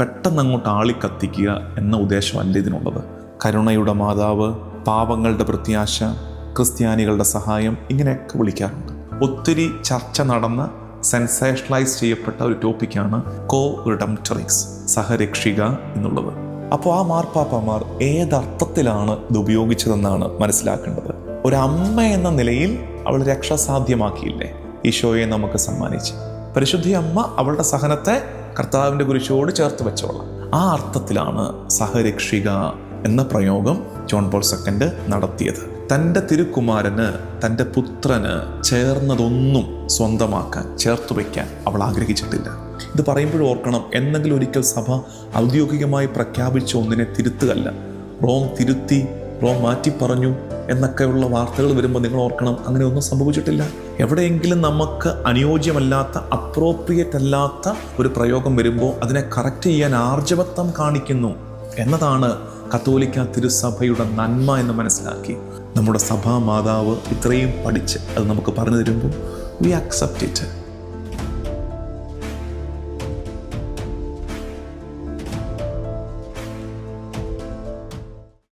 പെട്ടെന്ന് അങ്ങോട്ട് ആളിക്കത്തിക്കുക എന്ന ഉദ്ദേശമല്ല ഇതിനുള്ളത്. കരുണയുടെ മാതാവ്, പാവങ്ങളുടെ പ്രത്യാശ, ക്രിസ്ത്യാനികളുടെ സഹായം, ഇങ്ങനെയൊക്കെ വിളിക്കാറുണ്ട്. ഒത്തിരി ചർച്ച നടന്ന സെൻസേഷണലൈസ് ചെയ്യപ്പെട്ട ഒരു ടോപ്പിക്കാണ് കോ റിഡംപ്റ്ററിക്സ്, സഹരക്ഷിക എന്നുള്ളത്. അപ്പോൾ ആ മാർപ്പാപ്പമാർ ഏതർത്ഥത്തിലാണ് ഇത് ഉപയോഗിച്ചതെന്നാണ് മനസ്സിലാക്കേണ്ടത്. ഒരമ്മ എന്ന നിലയിൽ അവൾ രക്ഷ സാധ്യമാക്കിയില്ലേ, ഈശോയെ നമുക്ക് സമ്മാനിച്ച്. പരിശുദ്ധി അമ്മ അവളുടെ സഹനത്തെ കർത്താവിൻ്റെ കുരിശോട് ചേർത്ത് വെച്ചോളാം. ആ അർത്ഥത്തിലാണ് സഹരക്ഷിക എന്ന പ്രയോഗം ജോൺ പോൾ II നടത്തിയത്. തൻ്റെ തിരുക്കുമാരന്, തൻ്റെ പുത്രന് ചേർന്നതൊന്നും സ്വന്തമാക്കാൻ, ചേർത്ത് വയ്ക്കാൻ അവൾ ആഗ്രഹിച്ചിട്ടില്ല. ഇത് പറയുമ്പോഴും ഓർക്കണം, എന്നെങ്കിലും ഒരിക്കൽ സഭ ഔദ്യോഗികമായി പ്രഖ്യാപിച്ച ഒന്നിനെ തിരുത്തുകയല്ല. റോം തിരുത്തി, റോം മാറ്റി പറഞ്ഞു എന്നൊക്കെയുള്ള വാർത്തകൾ വരുമ്പോൾ നിങ്ങൾ ഓർക്കണം, അങ്ങനെ ഒന്നും സംഭവിച്ചിട്ടില്ല. എവിടെയെങ്കിലും നമുക്ക് അനുയോജ്യമല്ലാത്ത, അപ്രോപ്രിയേറ്റ് അല്ലാത്ത ഒരു പ്രയോഗം വരുമ്പോൾ അതിനെ കറക്റ്റ് ചെയ്യാൻ ആർജവത്വം കാണിക്കുന്നു എന്നതാണ് കത്തോലിക്ക തിരുസഭയുടെ നന്മ എന്ന് മനസ്സിലാക്കി നമ്മുടെ സഭാ മാതാവ് ഇത്രയും പഠിച്ച് അത് നമുക്ക് പറഞ്ഞു തരുമ്പോൾ വി അക്സെപ്റ്റ് ഇറ്റ്.